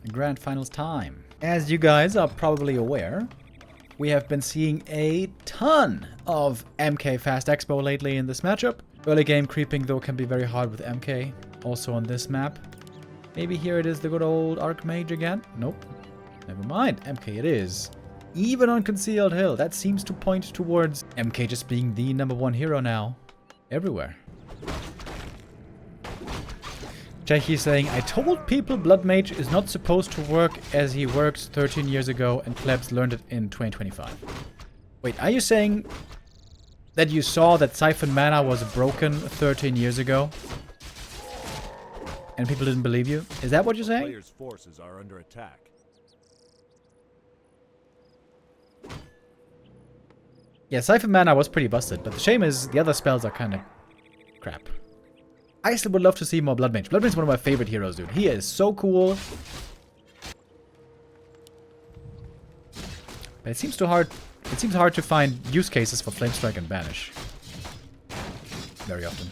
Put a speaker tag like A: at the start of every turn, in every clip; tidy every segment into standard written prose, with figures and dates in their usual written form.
A: Grand Finals time. As you guys are probably aware, we have been seeing a ton of MK Fast Expo lately in this matchup. Early game creeping though can be very hard with MK, also on this map. Maybe here it is the good old Archmage again? Nope. Never mind, MK it is. Even on Concealed Hill, that seems to point towards MK just being the #1 hero now. Everywhere. Chechi saying, I told people Blood Mage is not supposed to work as he worked 13 years ago and Klebs learned it in 2025. Wait, are you saying that you saw that Siphon Mana was broken 13 years ago? And people didn't believe you? Is that what you're saying?
B: Players' forces are under attack.
A: Yeah, Siphon Mana was pretty busted, but the shame is the other spells are kind of crap. I still would love to see more Blood Mage. Blood Mage is one of my favorite heroes, dude. He is so cool. But it seems too hard. It seems hard to find use cases for Flame Strike and Banish. Very often.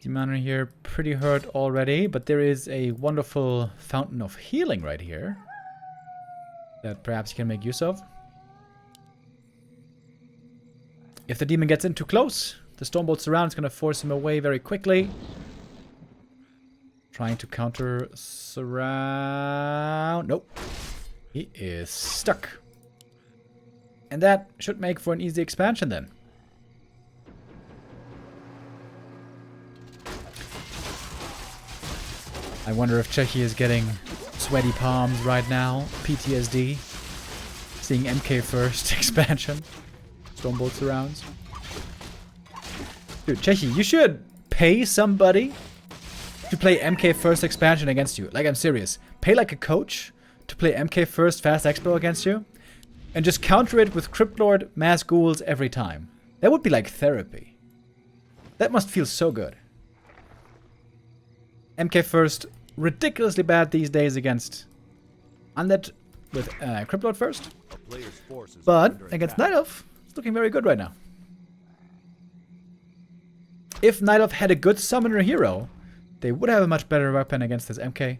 A: Mana here pretty hurt already, but there is a wonderful fountain of healing right here that perhaps you can make use of. If the demon gets in too close, the Stormbolt Surround is going to force him away very quickly. Trying to counter Surround. Nope. He is stuck. And that should make for an easy expansion then. I wonder if Chechi is getting sweaty palms right now. PTSD. Seeing MK first expansion. Stormbolt Surrounds. Dude, Chechi, you should pay somebody to play MK first expansion against you. Like, I'm serious. Pay like a coach to play MK first Fast Expo against you. And just counter it with Cryptlord Mass Ghouls every time. That would be like therapy. That must feel so good. MK first, ridiculously bad these days against Undead with Cryptlord first. But against Night Elf, it's looking very good right now. If Night Elf had a good summoner hero, they would have a much better weapon against this MK.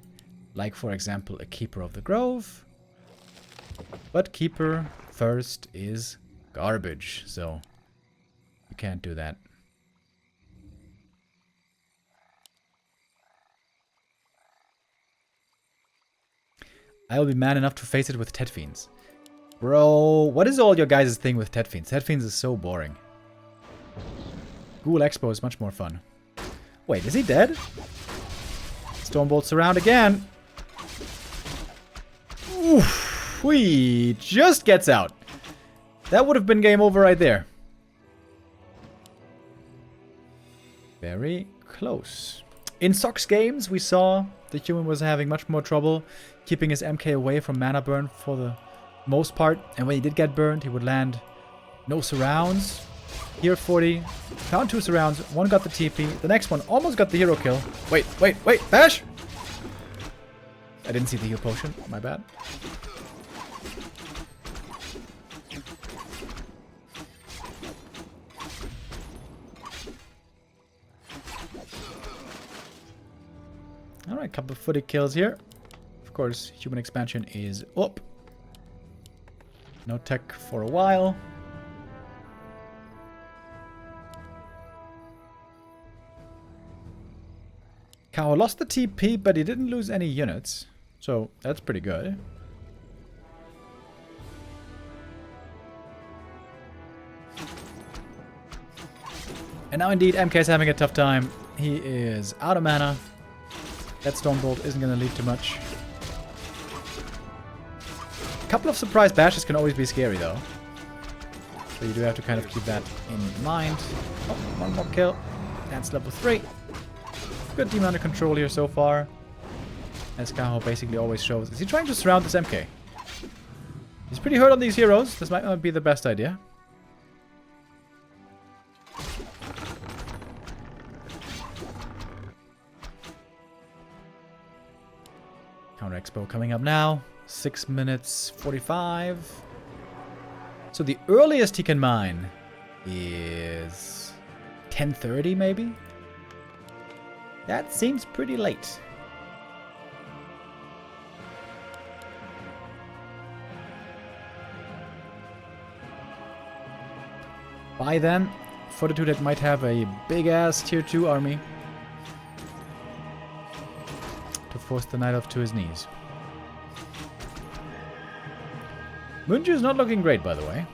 A: Like, for example, a Keeper of the Grove. But Keeper first is garbage, so you can't do that. I will be man enough to face it with Tet Fiends. Bro, what is all your guys' thing with Tet Fiends? Tet Fiends is so boring. Ghoul Expo is much more fun. Wait, is he dead? Stormbolt Surround again. Oof, he just gets out. That would have been game over right there. Very close. In Sox games, we saw the human was having much more trouble keeping his MK away from mana burn for the most part. And when he did get burned, he would land no surrounds. Here 40, found 2 surrounds, one got the TP, the next one almost got the hero kill. Wait, bash! I didn't see the heal potion, my bad. Alright, couple of footy kills here. Of course, human expansion is up. No tech for a while. Kaho lost the TP, but he didn't lose any units. So, that's pretty good. And now indeed, MK is having a tough time. He is out of mana. That Stormbolt isn't going to lead to much. A couple of surprise bashes can always be scary, though. So you do have to kind of keep that in mind. Oh, one more kill. That's level 3. Good team under control here so far. As Kaho basically always shows. Is he trying to surround this MK? He's pretty hurt on these heroes. This might not be the best idea. Counter Expo coming up now. 6 minutes 45. So the earliest he can mine is 10:30 maybe? That seems pretty late. By then, Fortitude might have a big-ass tier 2 army to force the Night Elf to his knees. Munju is not looking great, by the way.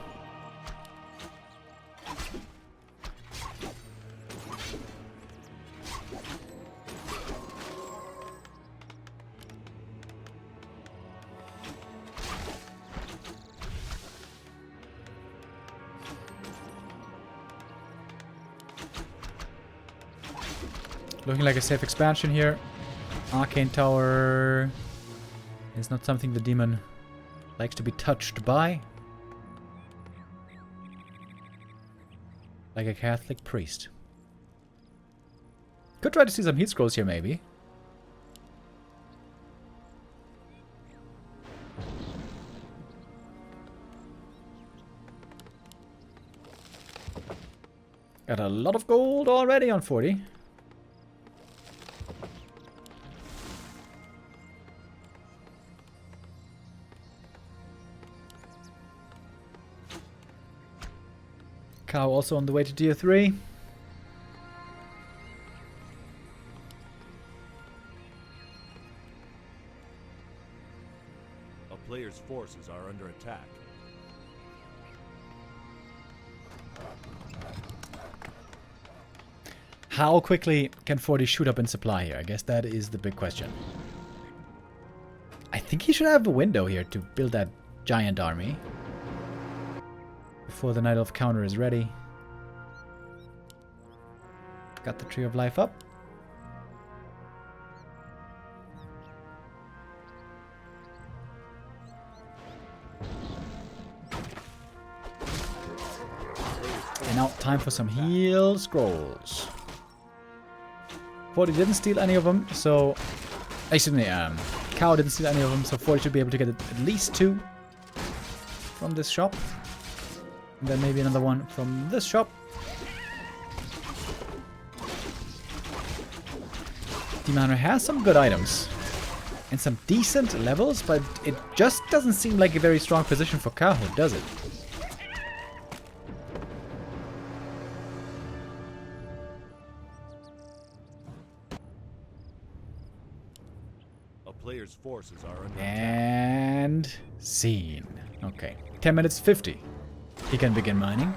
A: Looking like a safe expansion here. Arcane Tower is not something the demon likes to be touched by. Like a Catholic priest. Could try to see some heat scrolls here, maybe. Got a lot of gold already on 40. Kaho also on the way to tier 3.
B: A player's forces are under attack.
A: How quickly can 40 shoot up in supply here? I guess that is the big question. I think he should have a window here to build that giant army. Before the Night Elf counter is ready. Got the Tree of Life up. And now time for some heal scrolls. 40 didn't steal any of them, so... Actually, Kaho didn't steal any of them, so 40 should be able to get at least 2 from this shop. And then maybe another one from this shop. Demoner has some good items. And some decent levels, but it just doesn't seem like a very strong position for Kaho, does it?
B: A player's forces are under attack.
A: And... scene. Okay. 10 minutes 50. He can begin mining.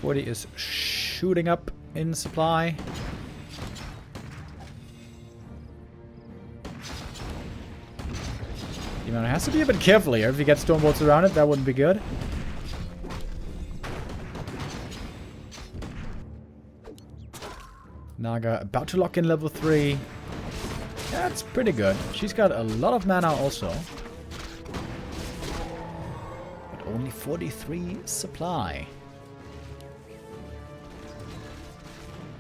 A: Forty is shooting up in supply. Demon has to be a bit careful here. If he gets stone bolts around it, that wouldn't be good. Naga about to lock in level 3. That's pretty good. She's got a lot of mana also. But only 43 supply.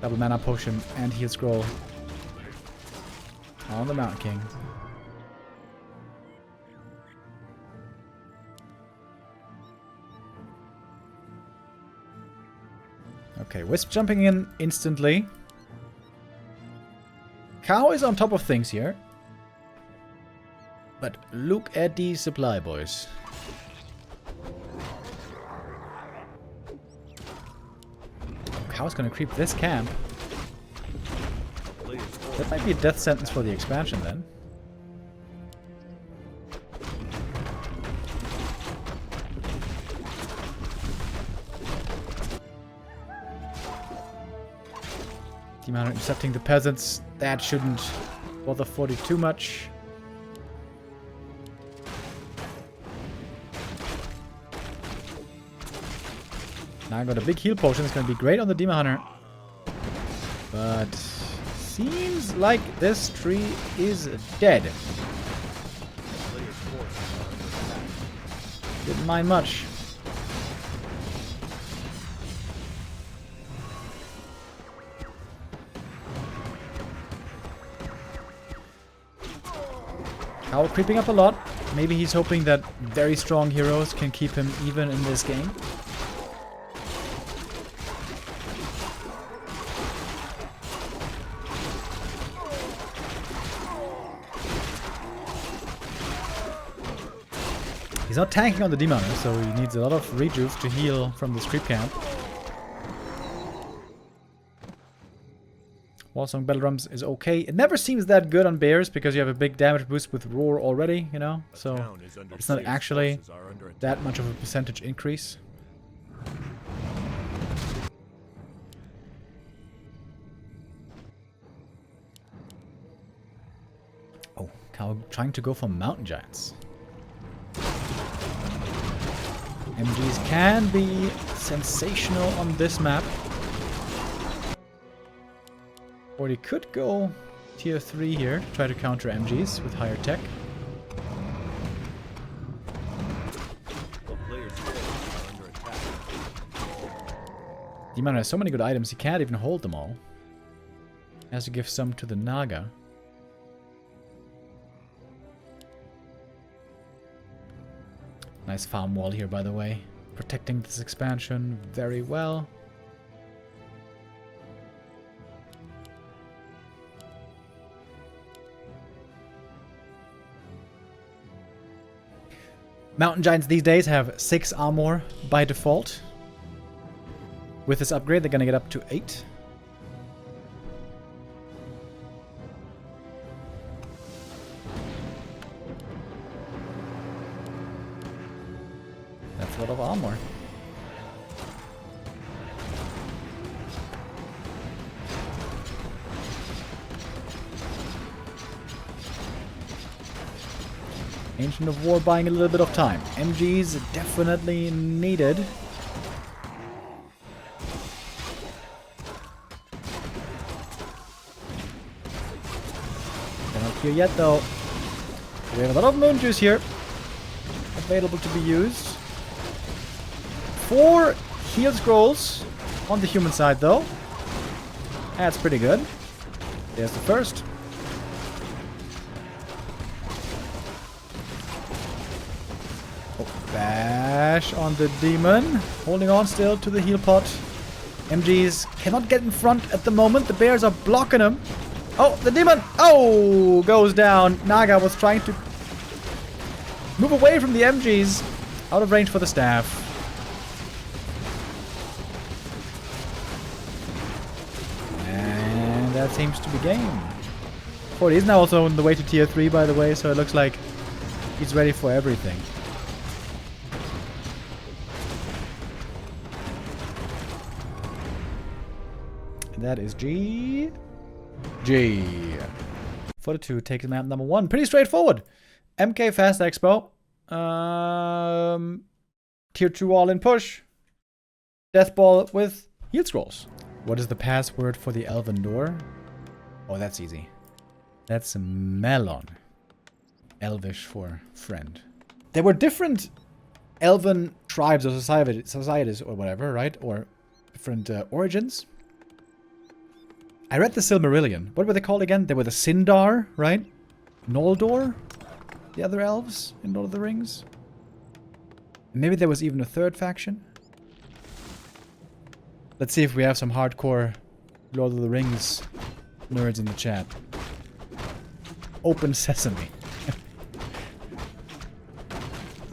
A: Double mana potion and heal scroll on the Mountain King. Okay, Wisp jumping in instantly. Kaho is on top of things here. But look at these supply, boys. Kaho's gonna creep this camp. That might be a death sentence for the expansion then. Demon intercepting the peasants. That shouldn't bother 40 too much. Now I got a big heal potion. It's going to be great on the Demon Hunter. But seems like this tree is dead. Didn't mind much. Kaho creeping up a lot. Maybe he's hoping that very strong heroes can keep him even in this game. He's not tanking on the Demon, so he needs a lot of rejuve to heal from this creep camp. Wallsong Battle Drums is okay. It never seems that good on bears because you have a big damage boost with Roar already, you know? So it's not actually that much of a percentage increase. Oh, Kaho trying to go for Mountain Giants. MGs can be sensational on this map. Or he could go tier 3 here to try to counter MGs with higher tech. Demon has so many good items, he can't even hold them all. He has to give some to the Naga. Nice farm wall here, by the way. Protecting this expansion very well. Mountain Giants these days have 6 armor by default. With this upgrade, they're gonna get up to 8. That's a lot of armor. Ancient of War buying a little bit of time. MGs definitely needed. They're not here yet though. We have a lot of moon juice here available to be used. 4 heal scrolls on the human side though. That's pretty good. There's the first. Bash on the demon. Holding on still to the heal pot. MGs cannot get in front at the moment. The bears are blocking him. Oh, the demon! Oh! Goes down. Naga was trying to move away from the MGs. Out of range for the staff. And that seems to be game. Forty is now also on the way to tier 3, by the way, so it looks like he's ready for everything. That is G. Fortitude takes map number 1. Pretty straightforward. MK Fast Expo. Tier 2 all-in push. Death Ball with heal scrolls. What is the password for the Elven door? Oh, that's easy. That's Melon. Elvish for friend. There were different Elven tribes or societies or whatever, right? Or different origins. I read the Silmarillion. What were they called again? They were the Sindar, right? Noldor? The other elves in Lord of the Rings? Maybe there was even a third faction? Let's see if we have some hardcore Lord of the Rings nerds in the chat. Open sesame.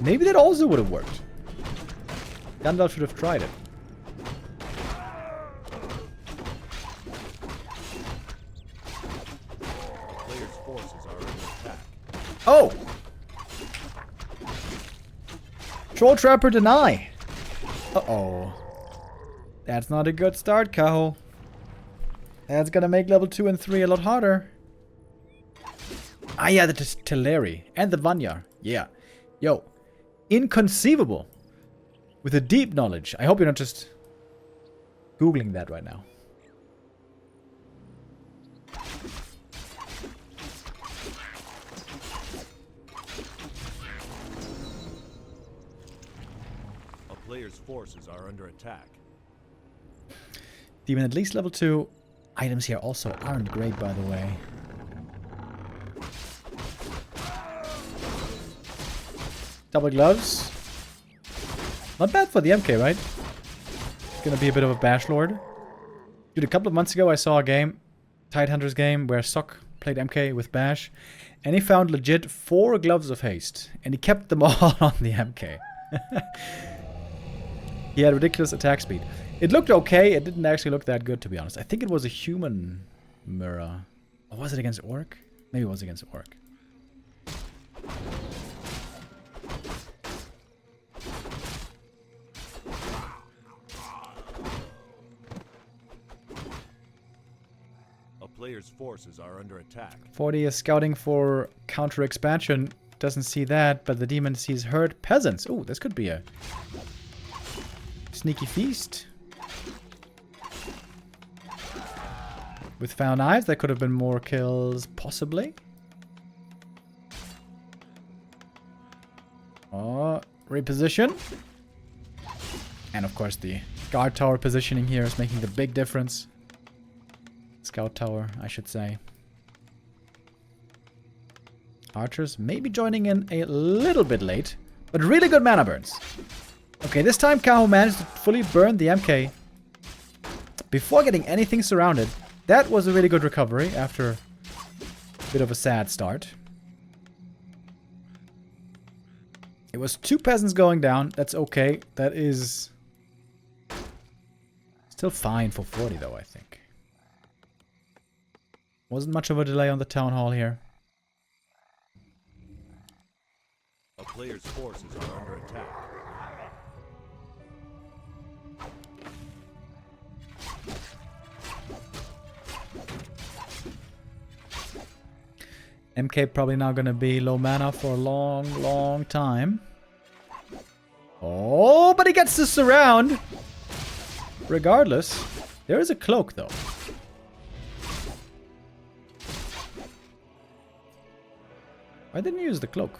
A: Maybe that also would have worked. Gandalf should have tried it. Oh! Troll Trapper deny. Uh-oh. That's not a good start, Kaho. That's gonna make level 2 and 3 a lot harder. Ah yeah, the Teleri. And the Vanyar. Yeah. Yo. Inconceivable. With a deep knowledge. I hope you're not just Googling that right now.
B: A player's forces are under attack.
A: Demon at least level 2. Items here also aren't great, by the way. Double gloves. Not bad for the MK, right? Gonna be a bit of a bash lord. Dude, a couple of months ago I saw a game, Tidehunters game, where Sock played MK with bash. And he found legit 4 gloves of haste. And he kept them all on the MK. He had ridiculous attack speed. It looked okay. It didn't actually look that good, to be honest. I think it was a human mirror. Or was it against Orc? Maybe it was against Orc.
B: A player's forces are under attack.
A: 40 is scouting for counter expansion. Doesn't see that, but the demon sees herd peasants. Ooh, this could be a sneaky feast. With Found Knives, there could have been more kills, possibly. Oh, reposition. And of course the guard tower positioning here is making the big difference. Scout tower, I should say. Archers maybe joining in a little bit late, but really good mana burns. Okay, this time Kaho managed to fully burn the MK before getting anything surrounded. That was a really good recovery after a bit of a sad start. It was 2 peasants going down. That's okay. That is still fine for 40 though, I think. Wasn't much of a delay on the town hall here.
B: A player's forces are under attack.
A: MK probably now gonna be low mana for a long, long time. Oh, but he gets to surround. Regardless, there is a cloak though. Why didn't he use the cloak?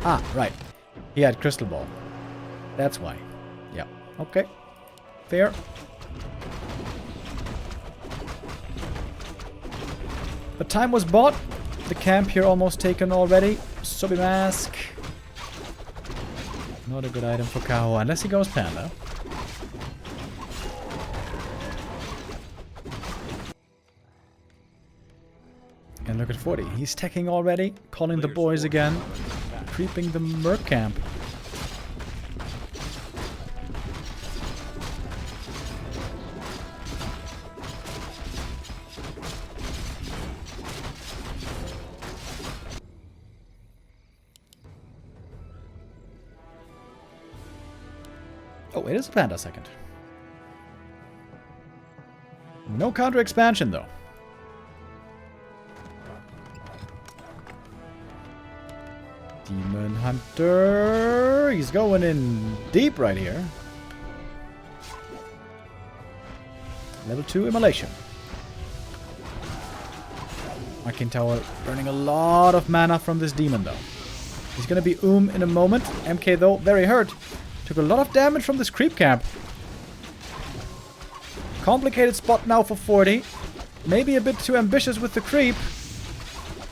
A: Ah, right. He had crystal ball. That's why. Yeah. Okay. Fair. But time was bought. The camp here almost taken already. Sobi mask. Not a good item for Kaho unless he goes panda. And look at 40. He's teching already. Calling the boys again. Creeping the merc camp. Oh, it is a panda second. No counter expansion though. Demon Hunter. He's going in deep right here. Level 2 Immolation. Arcane Tower burning a lot of mana from this demon though. He's gonna be in a moment. MK though, very hurt. Took a lot of damage from this creep camp. Complicated spot now for 40. Maybe a bit too ambitious with the creep.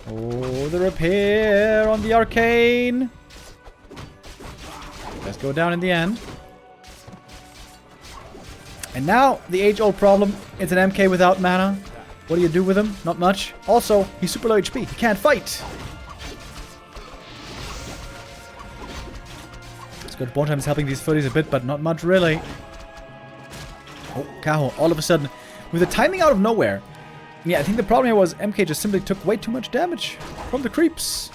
A: Oh, the repair on the arcane. Let's go down in the end. And now, the age-old problem. It's an MK without mana. What do you do with him? Not much. Also, he's super low HP. He can't fight. It's good. Bo7 is helping these 30s a bit, but not much really. Oh, Kaho, all of a sudden, with the timing out of nowhere. Yeah, I think the problem here was MK just simply took way too much damage from the creeps.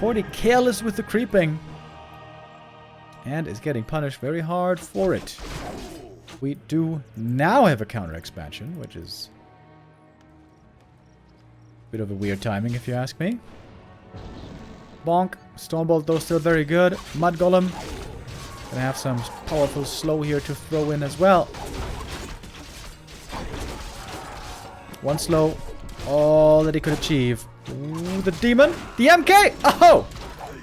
A: 40 careless with the creeping. And is getting punished very hard for it. We do now have a counter expansion, which is a bit of a weird timing if you ask me. Bonk. Stormbolt though still very good. Mud Golem. Gonna have some powerful slow here to throw in as well. One slow. All that he could achieve. Ooh, the demon. The MK! Oh!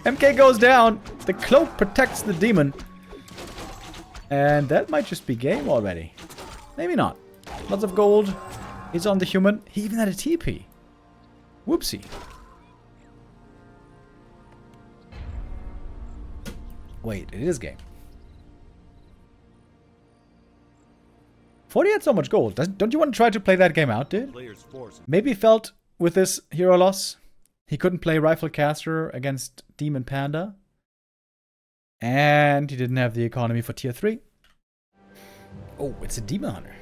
A: MK goes down. The cloak protects the demon. And that might just be game already. Maybe not. Lots of gold. He's on the human. He even had a TP. Whoopsie. Wait, it is game. 40 had so much gold. Don't you want to try to play that game out, dude? Maybe felt with this hero loss, he couldn't play Rifle Caster against Demon Panda. And he didn't have the economy for tier 3. Oh, it's a Demon Hunter.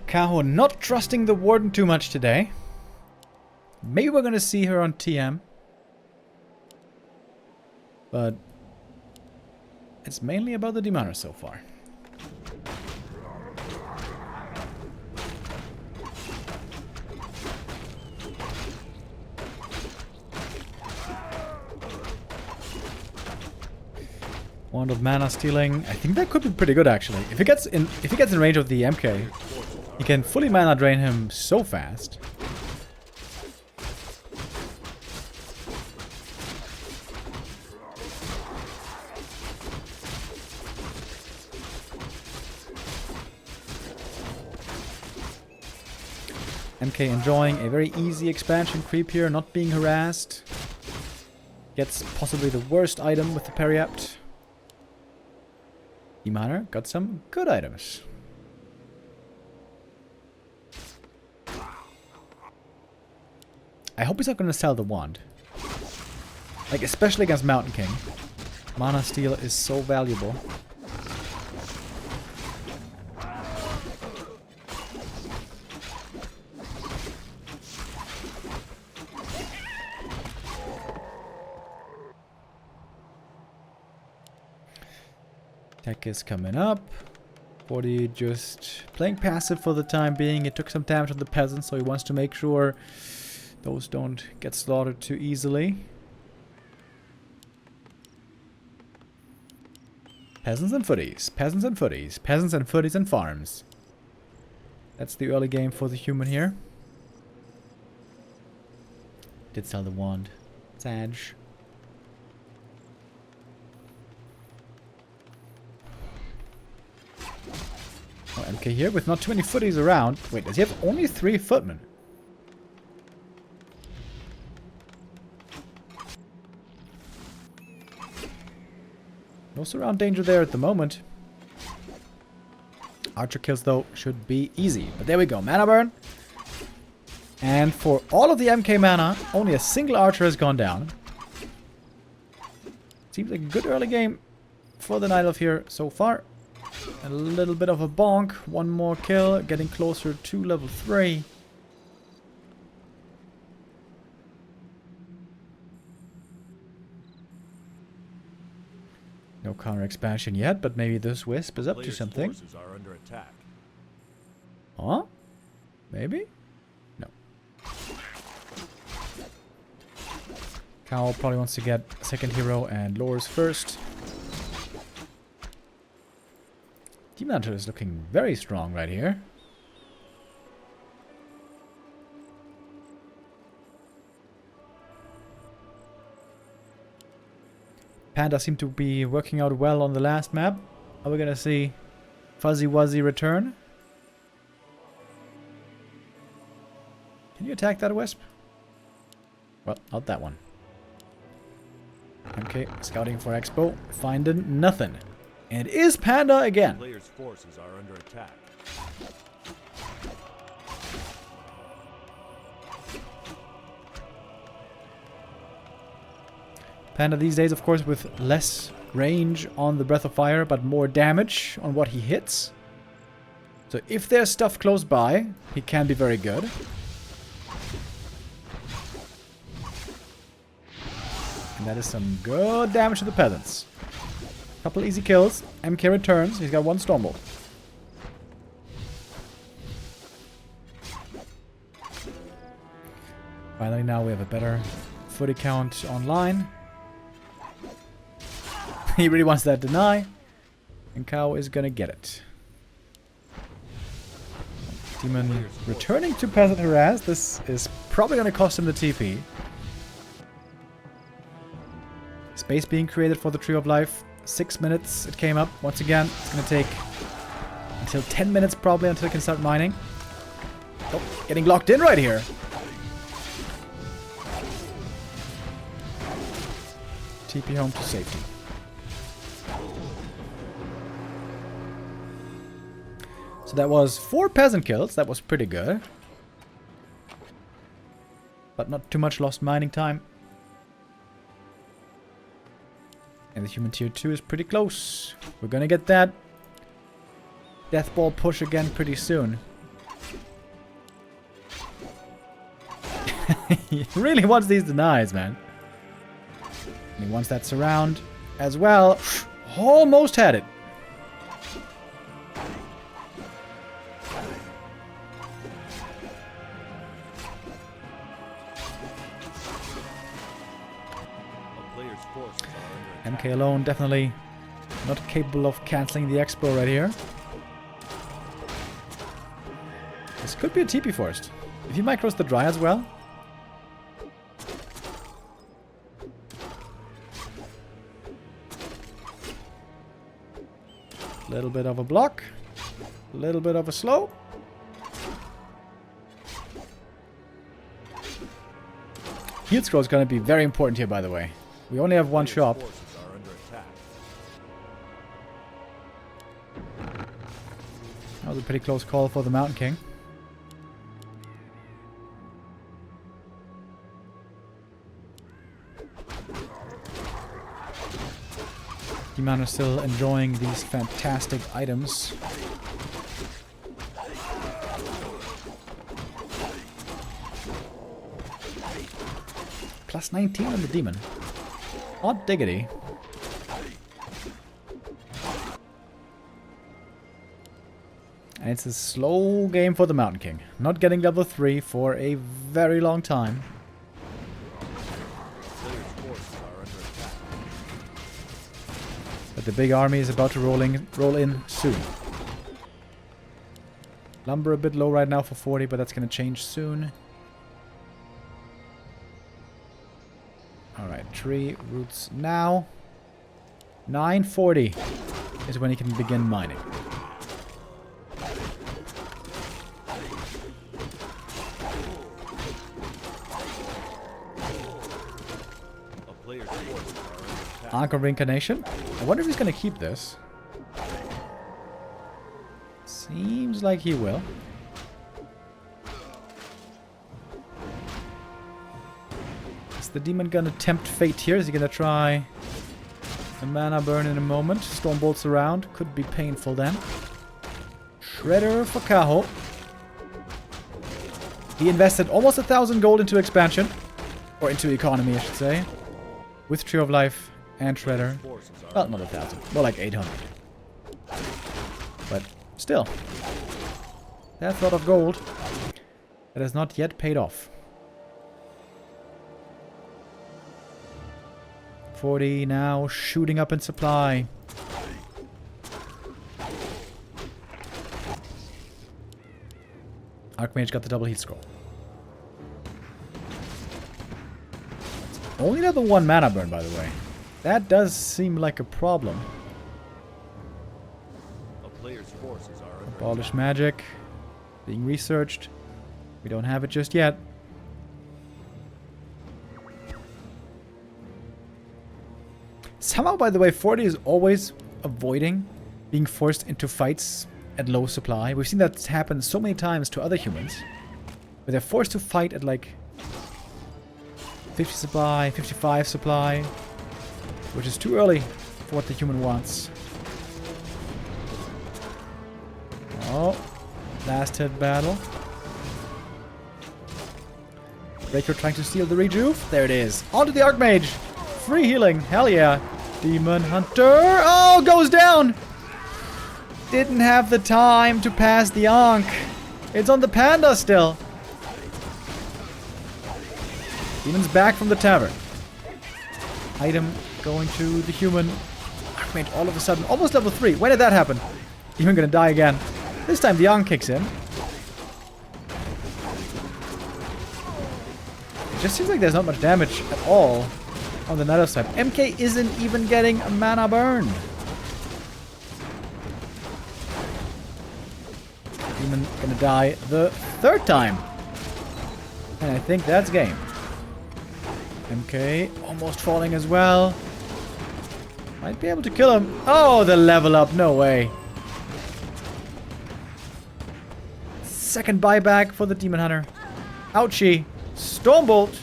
A: Kaho not trusting the Warden too much today. Maybe we're going to see her on TM. But it's mainly about the Demon Hunter so far. Wand of mana stealing. I think that could be pretty good actually. If he gets in range of the MK, he can fully mana drain him so fast. MK enjoying a very easy expansion creep here, not being harassed. Gets possibly the worst item with the Periapt. Demon got some good items. I hope he's not going to sell the wand. Like, especially against Mountain King. Mana steal is so valuable. Tech is coming up. 40 just playing passive for the time being. It took some damage on the peasants, so he wants to make sure those don't get slaughtered too easily. Peasants and footies. Peasants and footies. Peasants and footies and farms. That's the early game for the human here. Did sell the wand. Sag. Oh, MK here with not too many footies around. Wait, does he have only 3 footmen? No surround danger there at the moment. Archer kills, though, should be easy. But there we go. Mana burn. And for all of the MK mana, only a single archer has gone down. Seems like a good early game for the Night Elf here so far. A little bit of a bonk. One more kill. Getting closer to level 3. No counter expansion yet, but maybe this Wisp is up to something.
B: Are under attack.
A: Huh? Maybe? No. Kaho probably wants to get second hero and lures first. Demon Hunter is looking very strong right here. Panda seemed to be working out well on the last map. Are we gonna see Fuzzy Wuzzy return? Can you attack that Wisp? Well, not that one. Okay, scouting for Expo. Finding nothing. And it is Panda again.
B: Players' forces are under attack.
A: Panda these days, of course, with less range on the Breath of Fire, but more damage on what he hits. So if there's stuff close by, he can be very good. And that is some good damage to the peasants. Couple easy kills. MK returns. He's got 1 Stormbolt. Finally, now we have a better footy count online. He really wants that deny. And Kaho is gonna get it. Demon returning to Peasant Harass. This is probably gonna cost him the TP. Space being created for the Tree of Life. 6 minutes it came up. Once again, it's gonna take until 10 minutes probably until it can start mining. Oh, getting locked in right here. TP home to safety. So that was 4 peasant kills. That was pretty good. But not too much lost mining time. And the human tier 2 is pretty close. We're gonna get that death ball push again pretty soon. He really wants these denies, man. And he wants that surround as well. Almost had it. MK alone definitely not capable of cancelling the expo right here. This could be a TP forest. If he micros the dry as well. A little bit of a block. A little bit of a slow. Heal scroll is going to be very important here, by the way. We only have one shop. That was a pretty close call for the Mountain King. D-Man is still enjoying these fantastic items. Plus 19 on the Demon. Odd diggity. And it's a slow game for the Mountain King. Not getting level 3 for a very long time. But the big army is about to roll in soon. Lumber a bit low right now for 40, but that's going to change soon. Alright, tree roots now. 940 is when he can begin mining. Arc of Reincarnation. I wonder if he's going to keep this. Seems like he will. Is the demon going to tempt fate here? Is he going to try a mana burn in a moment? Storm bolts around. Could be painful then. Shredder for Kaho. He invested almost 1,000 gold into expansion. Or into economy, I should say. With Tree of Life and Shredder. Well, not 1,000. More like 800. But still. That's a lot of gold. That has not yet paid off. 40 now, shooting up in supply. Archmage got the double heat scroll. Only level 1 mana burn, by the way. That does seem like a problem. Abolish magic. Being researched. We don't have it just yet. Somehow, by the way, 40 is always avoiding being forced into fights at low supply. We've seen that happen so many times to other humans. Where they're forced to fight at like 50 supply, 55 supply. Which is too early for what the human wants. Oh. Last hit battle. Breaker trying to steal the rejuve. There it is. Onto the Archmage. Free healing. Hell yeah. Demon Hunter. Oh, goes down. Didn't have the time to pass the Ankh. It's on the Panda still. Demon's back from the tavern. Item going to the human. Archmage all of a sudden, almost level 3. When did that happen? Demon gonna die again. This time the Young kicks in. It just seems like there's not much damage at all on the Nether side. MK isn't even getting a mana burn. Demon gonna die the 3rd time. And I think that's game. MK almost falling as well. Might be able to kill him. Oh, the level up. No way. Second buyback for the Demon Hunter. Ouchie. Stormbolt.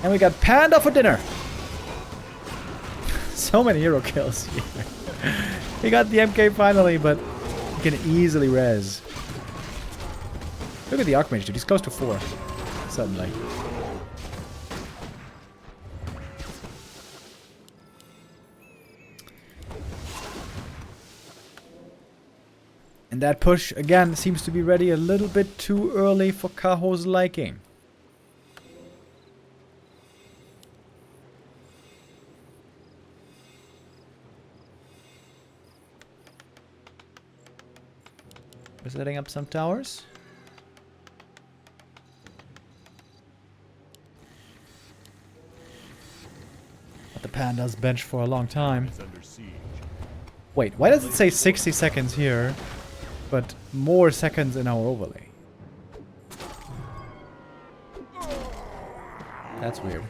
A: And we got Panda for dinner. So many hero kills here. He got the MK finally, but he can easily res. Look at the Archmage, dude. He's close to 4. Suddenly. And that push, again, seems to be ready a little bit too early for Kaho's liking. We're setting up some towers. But the Panda's benched for a long time. Wait, why does it say 60 seconds here, but more seconds in our overlay? That's weird.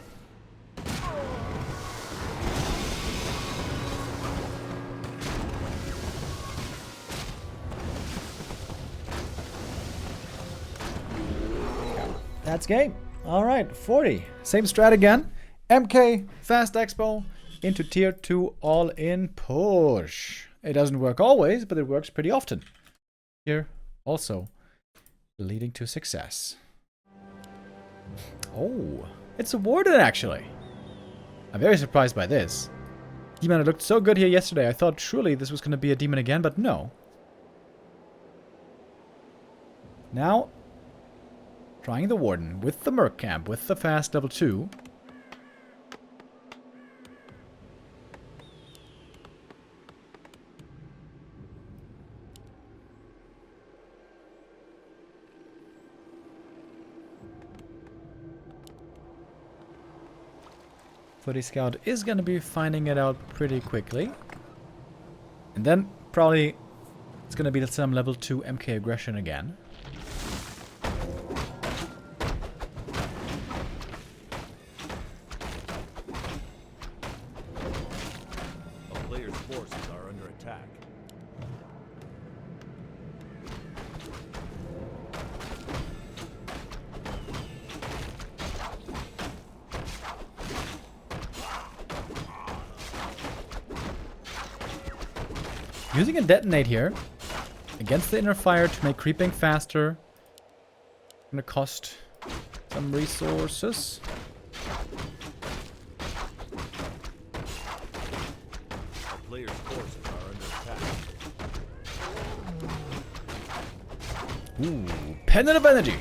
A: That's game. Alright, 40. Same strat again. MK, Fast Expo, into Tier 2 all-in push. It doesn't work always, but it works pretty often. Here, also, leading to success. Oh, it's a Warden, actually. I'm very surprised by this. Demon looked so good here yesterday. I thought surely this was going to be a Demon again, but no. Now, trying the Warden with the Merc Camp, with the Fast level 2. Footy Scout is going to be finding it out pretty quickly. And then probably it's going to be some level 2 MK aggression again.
B: A player's forces are under attack.
A: Using a detonate here against the inner fire to make creeping faster. Gonna cost some resources.
B: A player's forces are under attack.
A: Ooh, Pendant of Energy.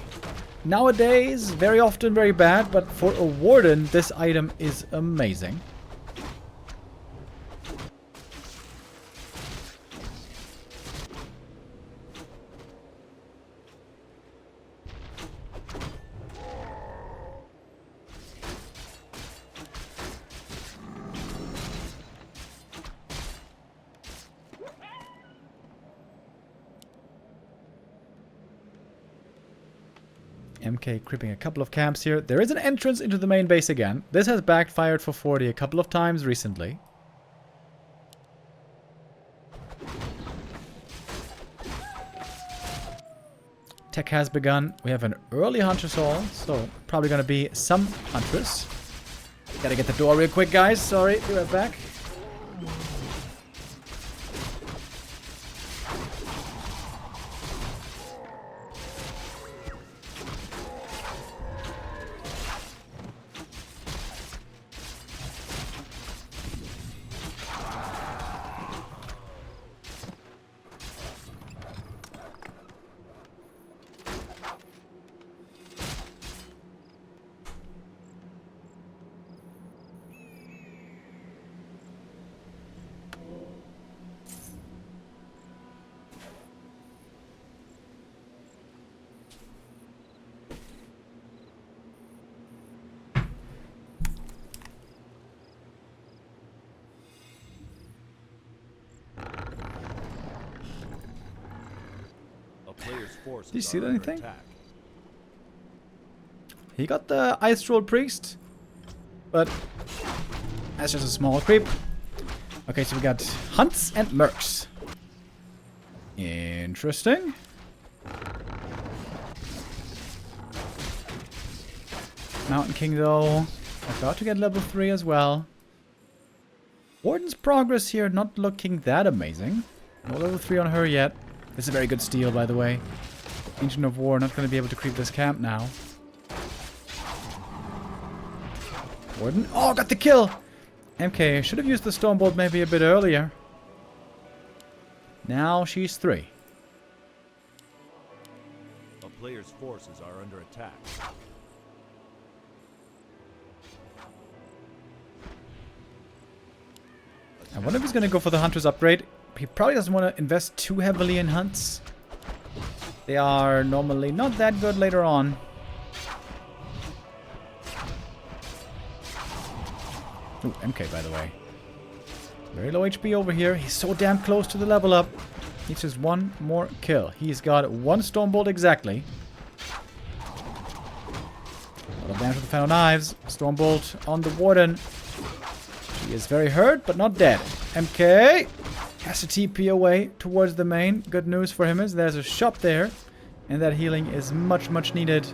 A: Nowadays, very often very bad, but for a Warden, this item is amazing. MK creeping a couple of camps here. There is an entrance into the main base again. This has backfired for 40 a couple of times recently. Tech has begun. We have an early Huntress Hall, so probably going to be some Huntress. Gotta get the door real quick, guys. Sorry, be right back.
B: player's forces
A: Did you see
B: are under
A: anything?
B: attack.
A: He got the Ice Troll Priest, but that's just a small creep. Okay, so we got Hunts and Mercs. Interesting. Mountain King, though, about to get level 3 as well. Warden's progress here not looking that amazing. No level 3 on her yet. This is a very good steal, by the way. Ancient of War not going to be able to creep this camp now. Warden. Oh, got the kill! MK should have used the Stormbolt maybe a bit earlier. Now she's 3.
B: A player's forces are under attack.
A: I wonder if he's going to go for the Hunter's upgrade. He probably doesn't want to invest too heavily in Hunts. They are normally not that good later on. Ooh, MK, by the way. Very low HP over here. He's so damn close to the level up. Needs just one more kill. He's got 1 Stormbolt exactly. A lot of damage with the Final Knives. Stormbolt on the Warden. He is very hurt, but not dead. MK has to TP away towards the main. Good news for him is there's a shop there. And that healing is much, much needed.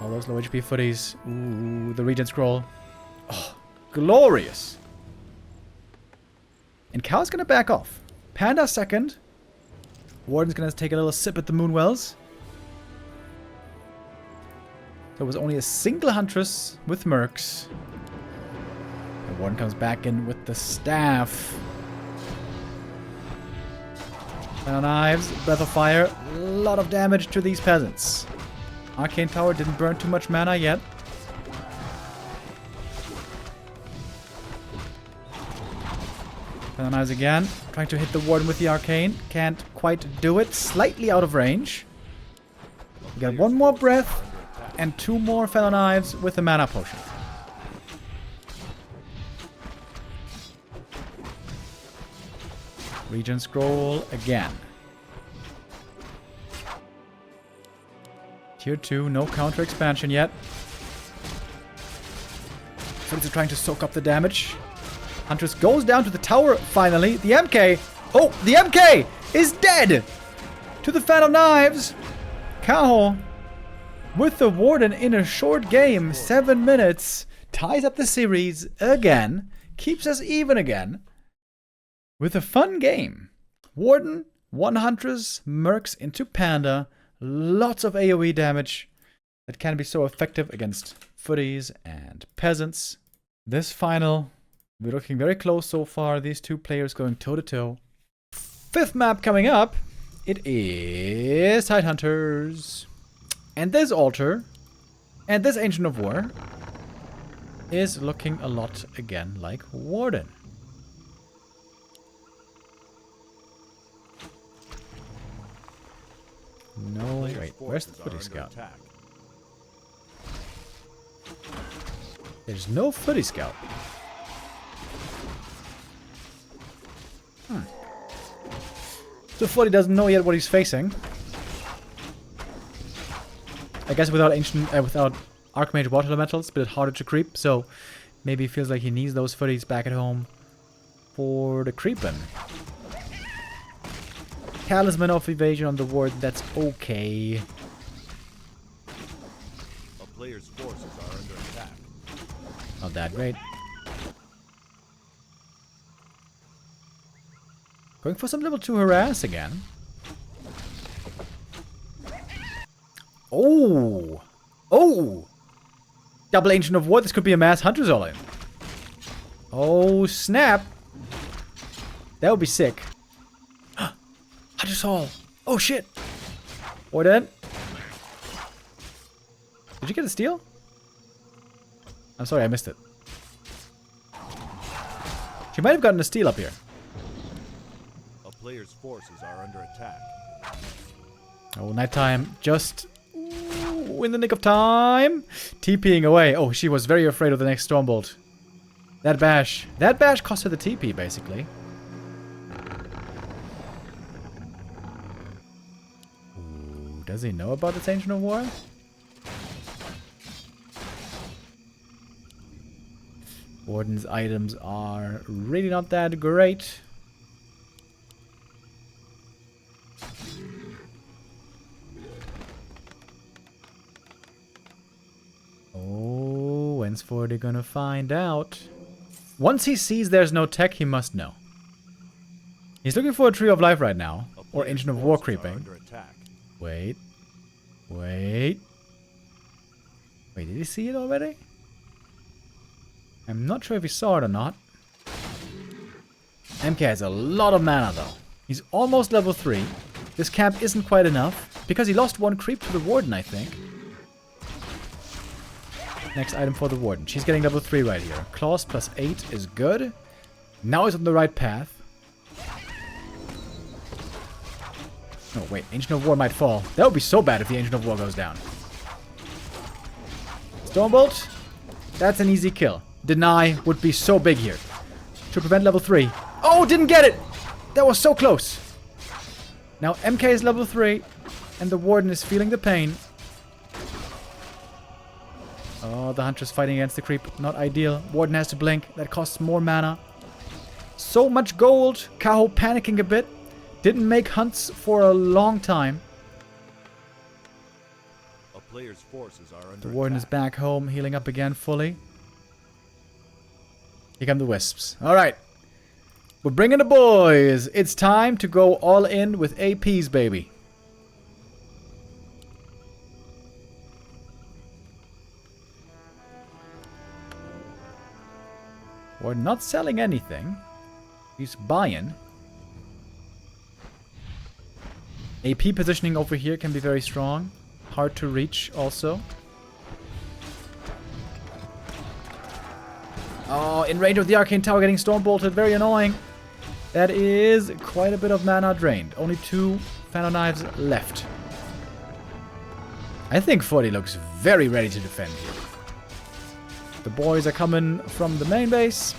A: All those low HP footies. Ooh, the regen scroll. Oh, glorious. And Kaho's going to back off. Panda second. Warden's going to take a little sip at the Moonwells. There was only a single Huntress with Mercs. The Warden comes back in with the staff. Final Knives, Breath of Fire. A lot of damage to these peasants. Arcane Tower didn't burn too much mana yet. Final Knives again. Trying to hit the Warden with the Arcane. Can't quite do it. Slightly out of range. We got 1 more Breath. And 2 more Final Knives with a Mana Potion. Regen Scroll again. Tier 2, no counter expansion yet. Footies are trying to soak up the damage. Huntress goes down to the tower finally. The MK. Oh, the MK is dead! To the Final Knives. Kaho with the Warden in a short game. 7 minutes. Ties up the series again. Keeps us even again. With a fun game. Warden, 1 Huntress, Mercs into Panda. Lots of AoE damage that can be so effective against footies and peasants. This final, we're looking very close so far. These 2 players going toe-to-toe. 5th map coming up. It is Tidehunters. And this altar, and this Ancient of War, is looking a lot again like Warden. No, wait, where's the footy scout? There's no footy scout. The footy doesn't know yet what he's facing. I guess without without Archmage Water Elementals, it's a bit harder to creep, so maybe he feels like he needs those footies back at home for the creeping. Talisman of Evasion on the Warden, that's okay.
B: A player's forces are under attack.
A: Not that great. Going for some level 2 harass again. Oh! Oh! Double Ancient of War, this could be a mass Hunter's all in. Oh, snap! That would be sick. Hunter's Hall! Oh, shit! Warden? Did you get a steal? I'm sorry, I missed it. She might have gotten a steal up here.
B: A player's forces are under attack.
A: Oh, nighttime. Just in the nick of time. TPing away. Oh, she was very afraid of the next Stormbolt. That bash. That bash cost her the TP, basically. Does he know about this Ancient of War? Warden's items are really not that great. Oh, when's Forty gonna find out? Once he sees there's no tech, he must know. He's looking for a Tree of Life right now. Or Ancient of War creeping. Wait. Wait. Wait, did he see it already? I'm not sure if he saw it or not. MK has a lot of mana though. He's almost level 3. This camp isn't quite enough. Because he lost 1 creep to the Warden, I think. Next item for the Warden. She's getting level 3 right here. Claws plus 8 is good. Now he's on the right path. Oh wait, Ancient of War might fall. That would be so bad if the Ancient of War goes down. Stormbolt. That's an easy kill. Deny would be so big here. To prevent level 3. Oh, didn't get it! That was so close. Now MK is level 3. And the Warden is feeling the pain. Oh, the Huntress fighting against the creep. Not ideal. Warden has to blink. That costs more mana. So much gold. Kaho panicking a bit. Didn't make hunts for a long time.
B: A player's forces are under
A: The Warden
B: attack.
A: is back home, healing up again fully. Here come the Wisps. Alright. We're bringing the boys. It's time to go all in with APs, baby. We're not selling anything. He's buying. AP positioning over here can be very strong. Hard to reach also. Oh, in range of the Arcane Tower getting Stormbolted. Very annoying. That is quite a bit of mana drained. Only 2 Final Knives left. I think 40 looks very ready to defend here. The boys are coming from the main base.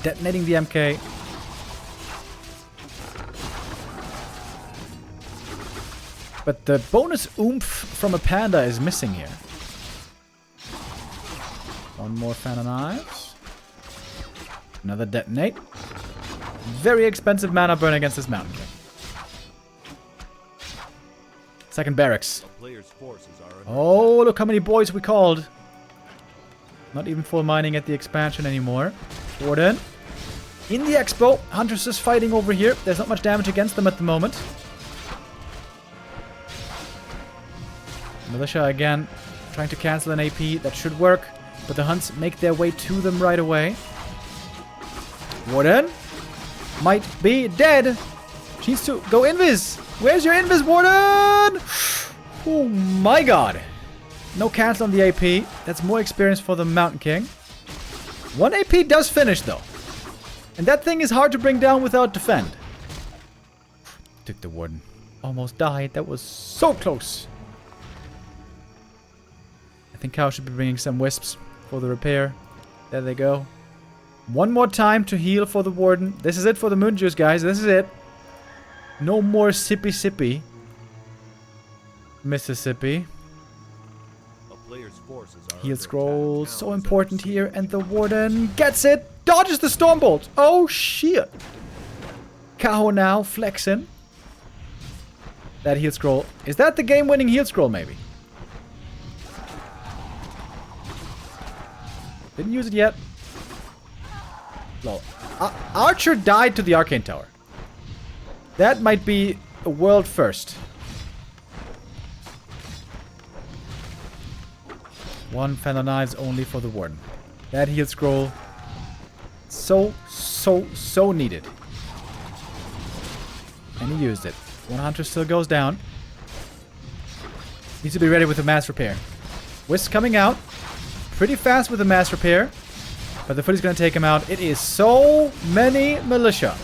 A: Detonating the MK. But the bonus oomph from a panda is missing here. 1 more Final Knives. Another detonate. Very expensive mana burn against this Mountain King. Second barracks.
B: A player's forces are under
A: Oh, look how many boys we called. Not even full mining at the expansion anymore. Warden. In the expo. Huntress is fighting over here. There's not much damage against them at the moment. Militia again. Trying to cancel an AP. That should work. But the Hunts make their way to them right away. Warden. Might be dead. She needs to go invis. Where's your invis, Warden? Oh my god. No cancel on the AP. That's more experience for the Mountain King. 1 AP does finish, though. And that thing is hard to bring down without defend. Took the Warden. Almost died. That was so close. I think Kaho should be bringing some Wisps for the repair. There they go. 1 more time to heal for the Warden. This is it for the Moon Juice, guys. This is it. No more sippy. Mississippi.
B: player's forces are
A: Heal
B: under
A: scroll,
B: attack.
A: so
B: Town
A: important
B: is under
A: here, and the Warden gets it! Dodges the Stormbolt! Oh shit! Kaho now, flexing. That heal scroll. Is that the game-winning heal scroll, maybe? Didn't use it yet. Lol. Archer died to the Arcane Tower. That might be a world first. 1 Final Knives only for the Warden. That heal scroll. So needed. And he used it. 1 Hunter still goes down. Needs to be ready with the mass repair. Wisp coming out. Pretty fast with the mass repair. But the Footy's going to take him out. It is so many militia.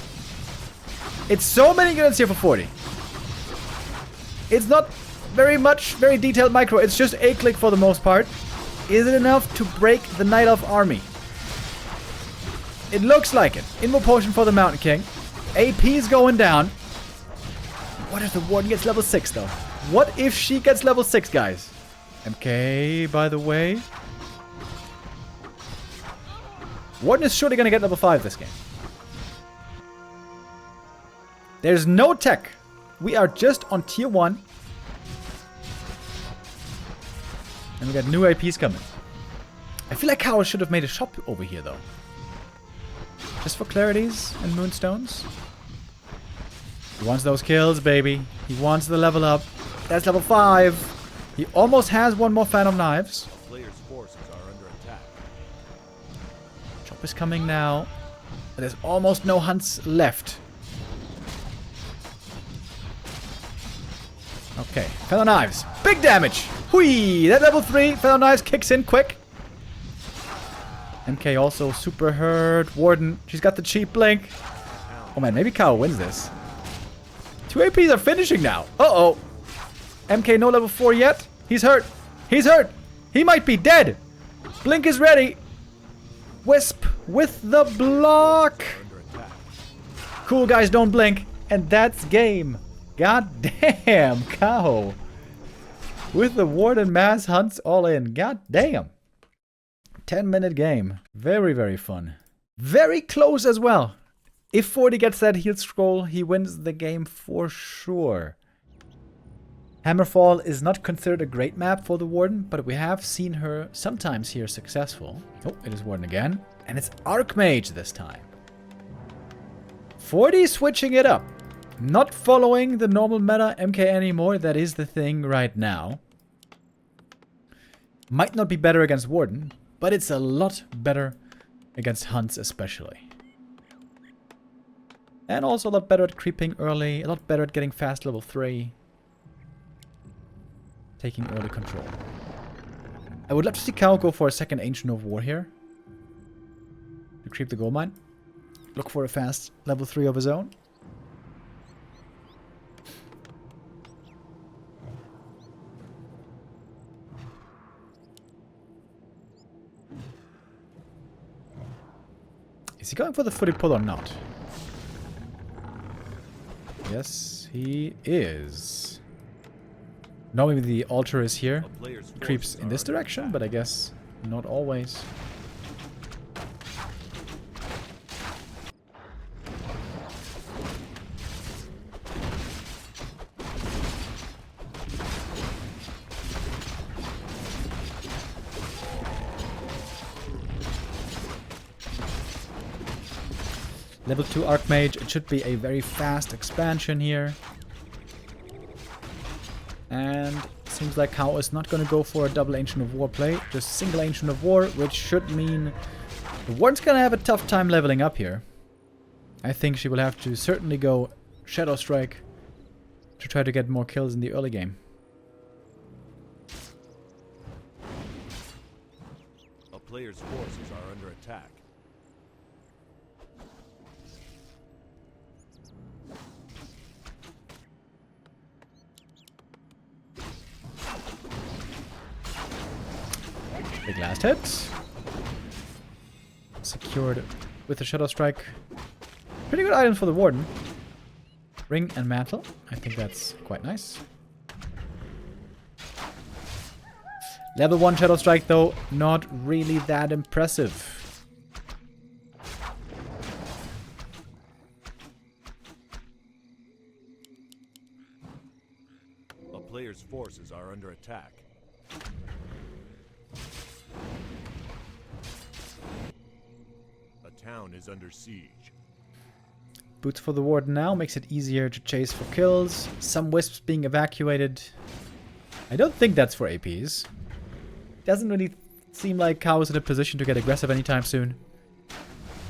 A: It's so many units here for 40. It's not very detailed micro. It's just a click for the most part. Is it enough to break the Night Elf army? It looks like it. Invo potion for the Mountain King. AP's going down. What if the Warden gets level 6, though? What if she gets level 6, guys? MK, by the way. Warden is surely going to get level 5 this game. There's no tech. We are just on tier 1. And we got new APs coming. I feel like Kaho should have made a shop over here, though. Just for clarities and moonstones. He wants those kills, baby. He wants the level up. That's level 5. He almost has one more fan of knives.
B: A player's forces are under attack.
A: Chop is coming now. There's almost no hunts left. Okay, Fellow Knives. Big damage! Hui! That level 3 Fellow Knives kicks in quick. MK also super hurt. Warden, she's got the cheap blink. Oh man, maybe Kaho wins this. 2 APs are finishing now. Uh-oh. MK no level 4 yet. He's hurt. He's hurt. He might be dead. Blink is ready. Wisp with the block. Cool guys don't blink. And that's game. God damn, Kaho. With the Warden mass hunts all in. God damn. 10-minute game. Very, very fun. Very close as well. If 40 gets that heal scroll, he wins the game for sure. Hammerfall is not considered a great map for the Warden, but we have seen her sometimes here successful. Oh, it is Warden again. And it's Archmage this time. 40 switching it up. Not following the normal meta MK anymore. That is the thing right now. Might not be better against Warden, but it's a lot better against hunts especially. And also a lot better at creeping early, a lot better at getting fast level 3. Taking early control. I would love to see Kaho go for a second Ancient of War here. To creep the gold mine. Look for a fast level 3 of his own. Is he going for the footy pull or not? Yes, he is. Normally the altar is here. Creeps in this direction, but I guess not always. Level 2 Archmage, it should be a very fast expansion here. And seems like Kaho is not going to go for a double Ancient of War play, just single Ancient of War, which should mean the Warden's going to have a tough time leveling up here. I think she will have to certainly go Shadow Strike to try to get more kills in the early game.
B: A player's forces are under attack.
A: Big last hit. Secured with the Shadow Strike. Pretty good item for the Warden. Ring and Mantle. I think that's quite nice. Level 1 Shadow Strike though, not really that impressive.
B: A player's forces are under attack. Town is under siege.
A: Boots for the Warden now makes it easier to chase for kills. Some wisps being evacuated. I don't think that's for APs. Doesn't really seem like Kaho's in a position to get aggressive anytime soon.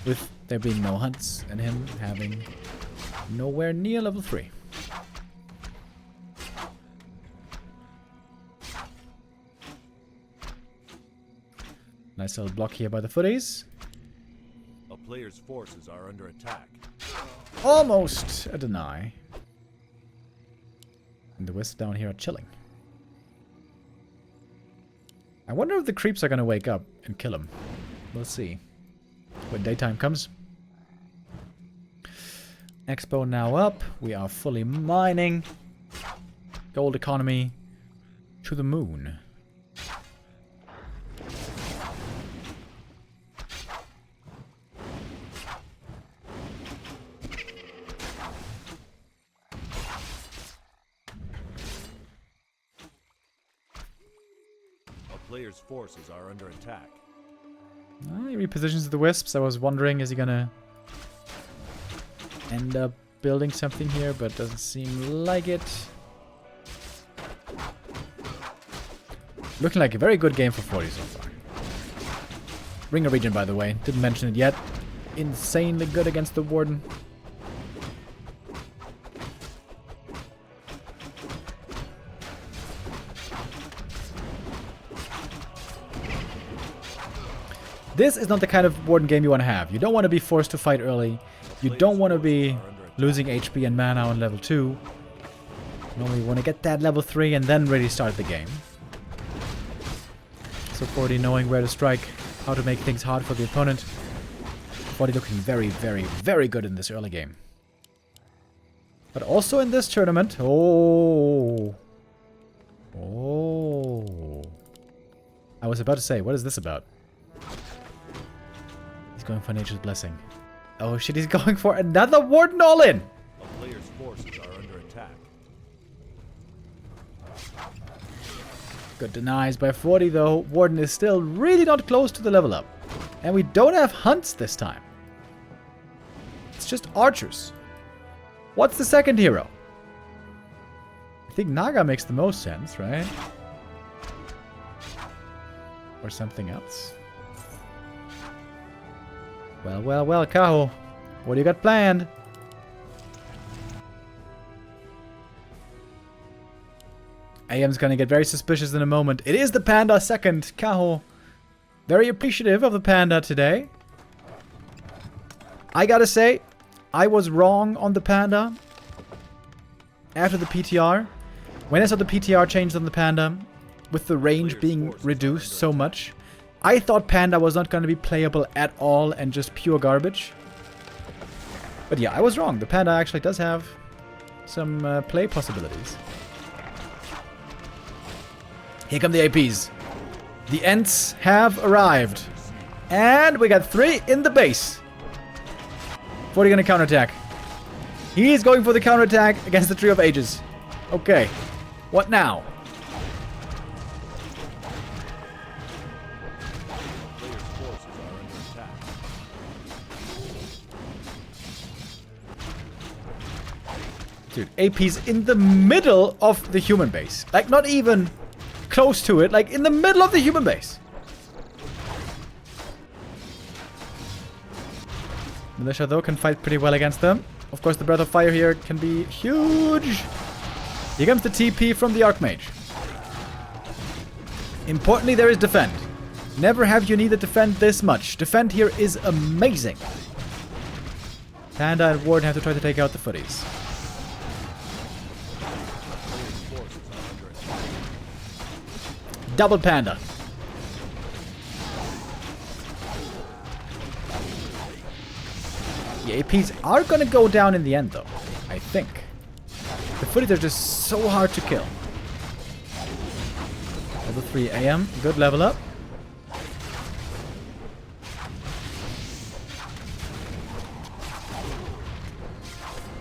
A: With there being no hunts and him having nowhere near level 3. Nice little block here by the footies.
B: Player's forces are under attack.
A: Almost a deny. And the wisps down here are chilling. I wonder if the creeps are going to wake up and kill him. We'll see. When daytime comes. Expo now up. We are fully mining. Gold economy to the moon.
B: A player's forces are under attack.
A: He repositions the wisps. I was wondering, is he gonna end up building something here, but doesn't seem like it. Looking like a very good game for 40 so far. Ringer region, by the way. Didn't mention it yet. Insanely good against the Warden. This is not the kind of Warden game you want to have. You don't want to be forced to fight early. You don't want to be losing HP and mana on level 2. Normally you want to get that level 3 and then really start the game. So 40 knowing where to strike, how to make things hard for the opponent. 40 looking very, very, very good in this early game. But also in this tournament. Oh. Oh. I was about to say, what is this about? He's going for Nature's Blessing. Oh shit, he's going for another Warden all-in!
B: A player's forces are under attack.
A: Good denies by 40 though. Warden is still really not close to the level up. And we don't have hunts this time. It's just archers. What's the second hero? I think Naga makes the most sense, right? Or something else. Well, well, well, Kaho. What do you got planned? AM's gonna get very suspicious in a moment. It is the Panda second. Kaho. Very appreciative of the Panda today. I gotta say, I was wrong on the Panda. After the PTR. When I saw the PTR changed on the Panda, with the range being reduced so much, I thought Panda was not gonna be playable at all and just pure garbage. But yeah, I was wrong. The Panda actually does have some play possibilities. Here come the APs. The Ents have arrived. And we got 3 in the base. 40 gonna counterattack. He's going for the counterattack against the Tree of Ages. Okay. What now?
B: Player's forces are under attack.
A: Dude, AP's in the middle of the human base. Like, not even close to it. Like, in the middle of the human base. Militia, though, can fight pretty well against them. Of course, the Breath of Fire here can be huge. Here comes the TP from the Archmage. Importantly, there is defend. Never have you needed defend this much. Defend here is amazing. Panda and Warden have to try to take out the footies.
B: Player's forces are under attack.
A: Double Panda. The APs are going to go down in the end, though. I think. The footies are just so hard to kill. Level 3 AM. Good level up.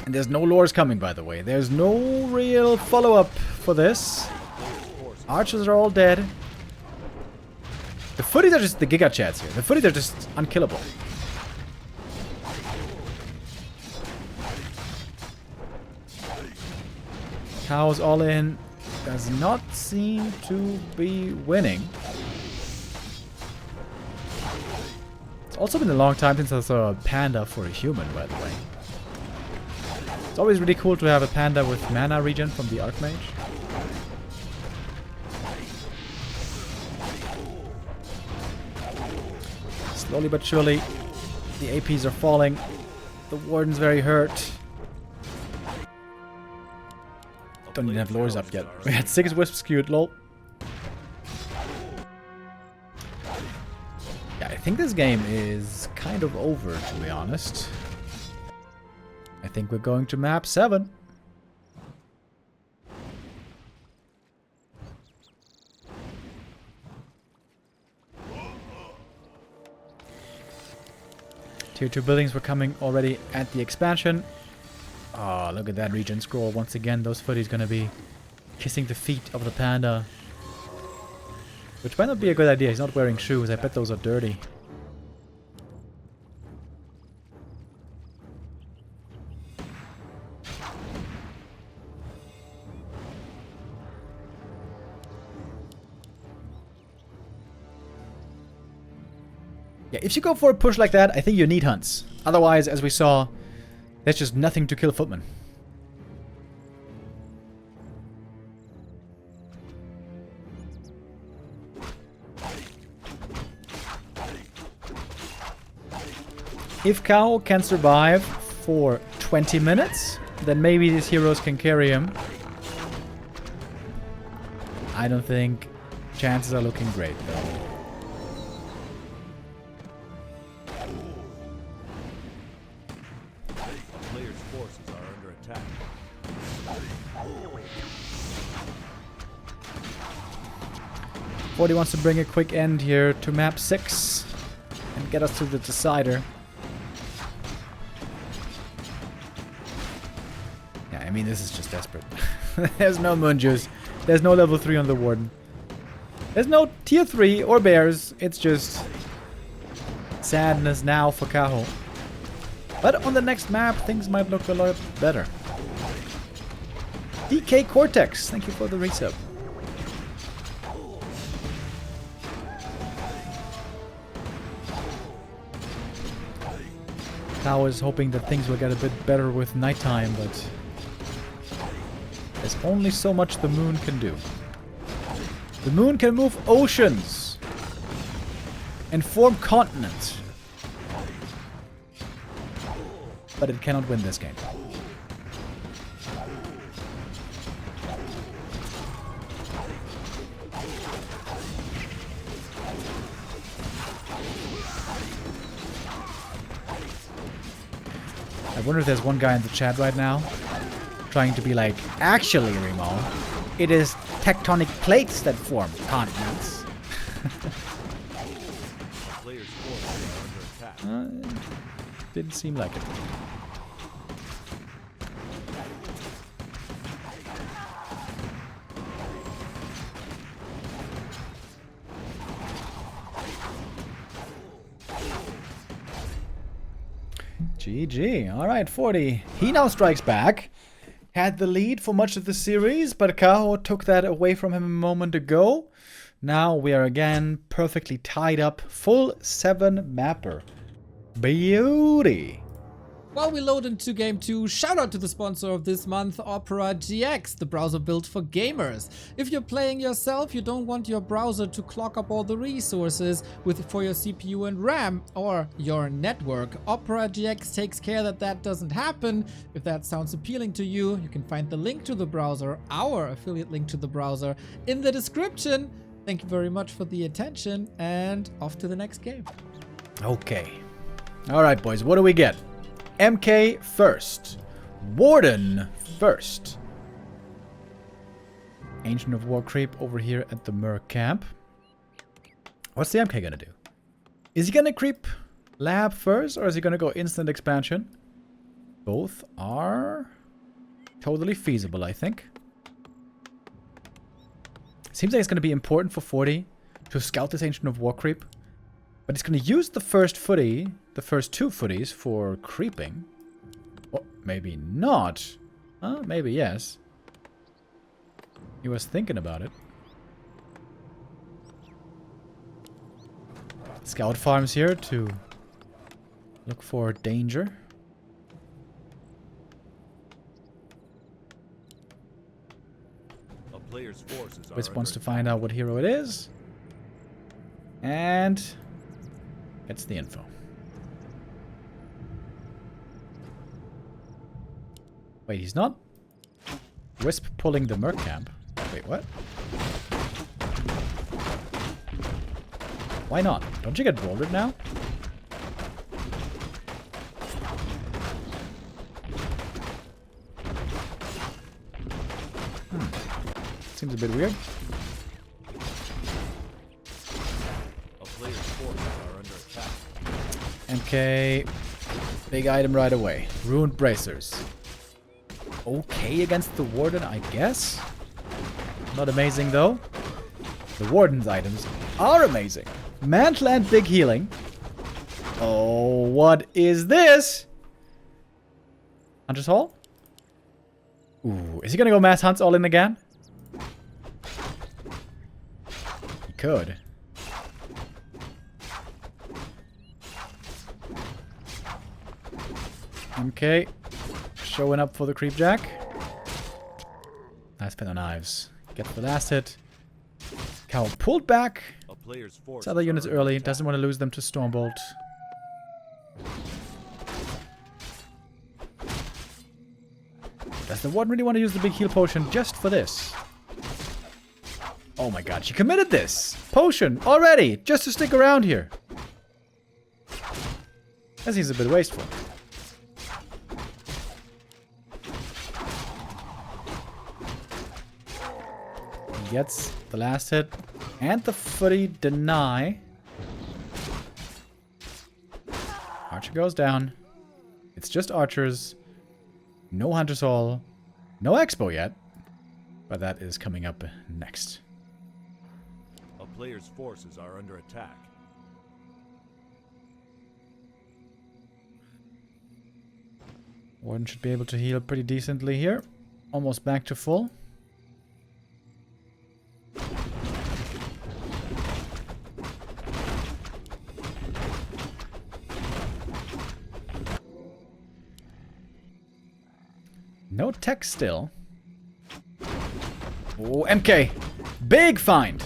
A: And there's no lures coming, by the way. There's no real follow-up for this. Archers are all dead. The footies are just the Giga Chads here. The footies are just unkillable. Kaho's all in. Does not seem to be winning. It's also been a long time since I saw a panda for a human, by the way. It's always really cool to have a panda with mana regen from the Archmage. Slowly but surely, the APs are falling. The Warden's very hurt. Don't even have lures up yet. We had 6 wisps queued, lol. Yeah, I think this game is kind of over, to be honest. I think we're going to map 7. Tier 2 buildings were coming already at the expansion. Oh, look at that region scroll. Once again, those footies gonna be kissing the feet of the panda. Which might not be a good idea. He's not wearing shoes. I bet those are dirty. Yeah, if you go for a push like that, I think you need hunts. Otherwise, as we saw, there's just nothing to kill footmen. If Kaho can survive for 20 minutes, then maybe these heroes can carry him. I don't think chances are looking great, though.
B: Players' forces are under attack.
A: Forty wants to bring a quick end here to map 6 and get us to the decider. Yeah, I mean, this is just desperate. There's no moon juice. There's no level 3 on the warden. There's no tier 3 or bears. It's just sadness now for Kaho. But on the next map, things might look a lot better. DK Cortex, thank you for the resub. Kaho is hoping that things will get a bit better with nighttime, but there's only so much the moon can do. The moon can move oceans and form continents, but it cannot win this game. I wonder if there's one guy in the chat right now trying to be like, actually, Remo, it is tectonic plates that form continents.
B: Players' forces are under attack.
A: Didn't seem like it. GG. Alright, 40. He now strikes back. Had the lead for much of the series, but Kaho took that away from him a moment ago. Now we are again perfectly tied up. Full 7 mapper. Beauty.
C: While we load into Game 2, shout out to the sponsor of this month, Opera GX, the browser built for gamers. If you're playing yourself, you don't want your browser to clog up all the resources for your CPU and RAM or your network. Opera GX takes care that that doesn't happen. If that sounds appealing to you, you can find the link to the browser, our affiliate link to the browser, in the description. Thank you very much for the attention, and off to the next game.
A: Okay. Alright, boys, what do we get? MK first. Warden first. Ancient of War creep over here at the Merc camp. What's the MK gonna do? Is he gonna creep lab first, or is he gonna go instant expansion? Both are totally feasible, I think. Seems like it's gonna be important for 40 to scout this Ancient of War creep. But he's going to use the first footy, the first 2 footies for creeping. Or maybe not. Maybe yes. He was thinking about it. Scout farms here to look for danger.
B: A player's forces are
A: Wisp wants to
B: under
A: find out what hero it is. And gets the info. Wait, he's not? Wisp pulling the Merc camp. Wait, what? Why not? Don't you get bouldered now? Seems a bit weird.
B: A player's forces are under attack.
A: MK. Big item right away. Ruined bracers. Okay against the Warden, I guess. Not amazing, though. The Warden's items are amazing. Mantle and big healing. Oh, what is this? Hunter's Hall? Ooh, is he gonna go mass hunts all in again? He could. Okay. Showing up for the creep jack. Nice pin on knives. Get the last hit. Kaho pulled back.
B: A player's forces
A: It's other units
B: are under
A: early.
B: attack.
A: Doesn't want to lose them to Stormbolt. Does the Warden really want to use the big heal potion just for this? Oh my god, she committed this! Potion, already! Just to stick around here. That seems a bit wasteful. He gets the last hit. And the footy deny. Archer goes down. It's just archers. No Hunter's Hall. No Expo yet. But that is coming up next.
B: A player's forces are under attack.
A: Warden should be able to heal pretty decently here. Almost back to full. No tech still. Oh, MK. Big find.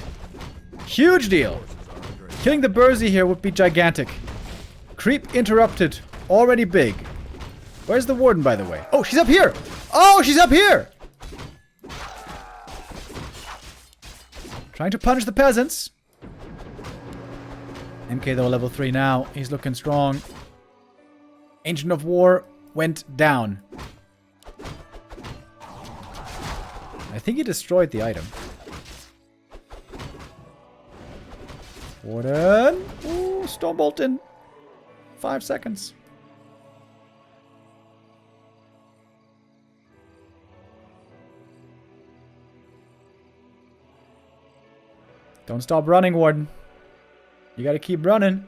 A: Huge deal. Killing the Bursey here would be gigantic. Creep interrupted. Already big. Where's the Warden, by the way? Oh, she's up here. Oh, she's up here. Trying to punish the peasants. MK, though, level 3 now. He's looking strong. Ancient of War went down. I think he destroyed the item. Warden. Ooh, Stormbolt in 5 seconds. Don't stop running, Warden. You gotta keep running.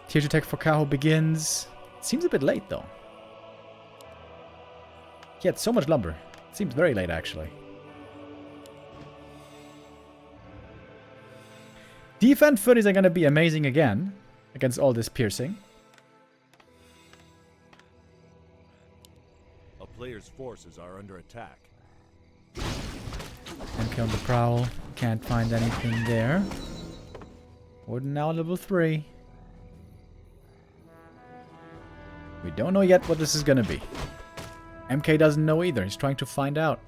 A: Tier 2 tech for Kaho begins. Seems a bit late, though. He had so much lumber. Seems very late, actually. Defend footies are going to be amazing again. Against all this piercing.
B: A player's forces are under attack.
A: MK on the prowl. Can't find anything there. Warden now level 3. We don't know yet what this is going to be. MK doesn't know either. He's trying to find out.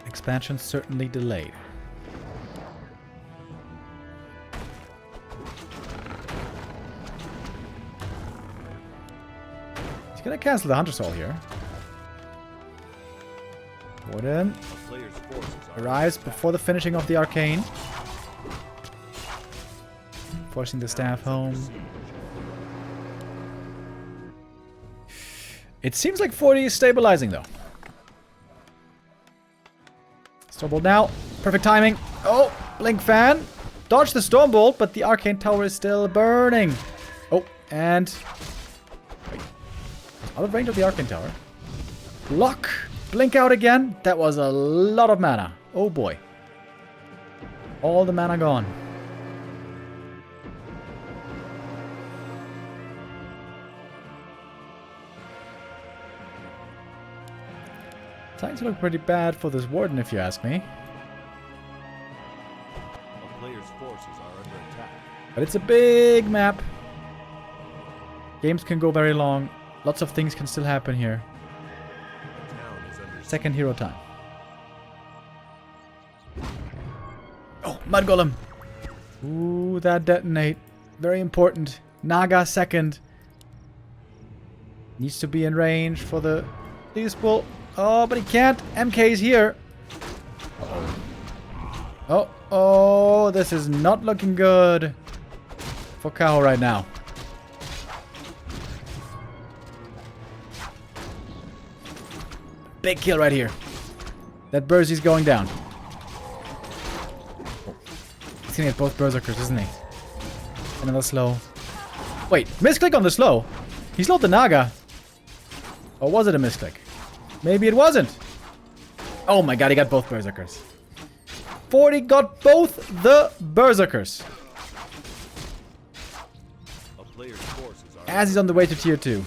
A: Expansion certainly delayed. He's gonna cancel the Hunter's Hall here. Warden
B: A player's forces are
A: arrives
B: under attack.
A: before the finishing of the arcane. Forcing the staff home. It seems like 40 is stabilizing though. Stormbolt now. Perfect timing. Oh, blink fan. Dodge the Stormbolt, but the arcane tower is still burning. Oh, and wait. Out of range of the arcane tower. Block. Blink out again. That was a lot of mana. Oh boy. All the mana gone. Signs look pretty bad for this Warden, if you ask me.
B: A player's forces are under attack.
A: But it's a big map. Games can go very long. Lots of things can still happen here.
B: The town is under
A: Second hero time. Oh, Mud Golem. Ooh, that detonate. Very important. Naga second. Needs to be in range for the pull. Oh, but he can't. MK is here. Oh, this is not looking good for Kaho right now. Big kill right here. That Berzy's going down. He's gonna get both Berserkers, isn't he? Another slow. Wait, misclick on the slow. He slowed the Naga. Or was it a misclick? Maybe it wasn't. Oh my god, he got both Berserkers. 40 got both the Berserkers.
B: A player's forces are
A: As he's on the way to tier 2.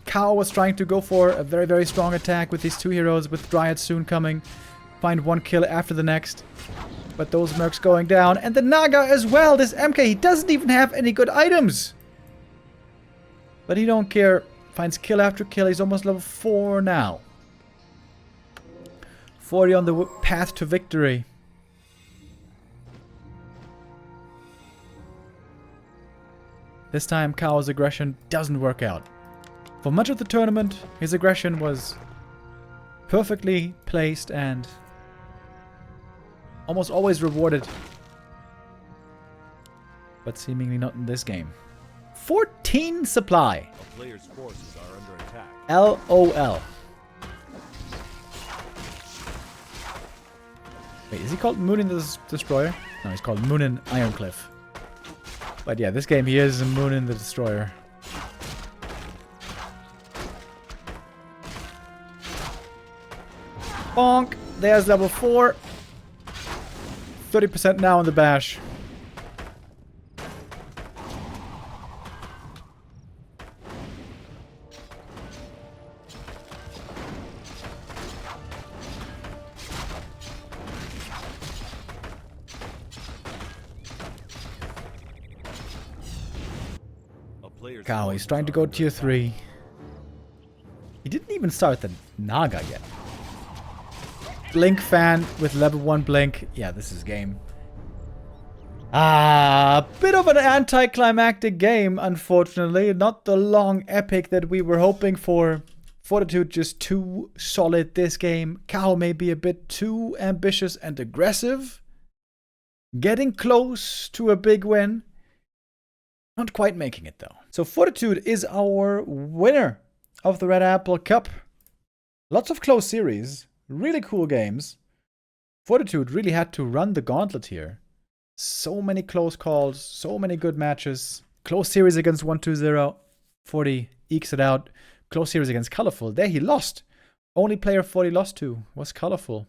A: Kaho was trying to go for a very, very strong attack with these two heroes, with Dryad soon coming. Find one kill after the next. But those mercs going down. And the Naga as well. This MK, he doesn't even have any good items. But he don't care. Finds kill after kill. He's almost level 4 now. 40 on the path to victory. This time Kaho's aggression doesn't work out. For much of the tournament, his aggression was perfectly placed and almost always rewarded. But seemingly not in this game. 14 supply.
B: a player's forces are under attack.
A: LOL. Wait, is he called Moonin the Destroyer? No, he's called Moonin Ironcliff. But yeah, this game he is Moonin the Destroyer. Bonk! There's level 4. 30% now on the bash. Kaho, he's trying to go tier 3. He didn't even start the Naga yet. Blink fan with level 1 blink. Yeah, this is game. A bit of an anticlimactic game, unfortunately. Not the long epic that we were hoping for. Fortitude just too solid this game. Kaho may be a bit too ambitious and aggressive. Getting close to a big win. Not quite making it though. So Fortitude is our winner of the Red Apple Cup. Lots of close series. Really cool games. Fortitude really had to run the gauntlet here. So many close calls, so many good matches. Close series against 1-2-0. 40 ekes it out. Close series against Colorful. There he lost. Only player 40 lost to was Colorful.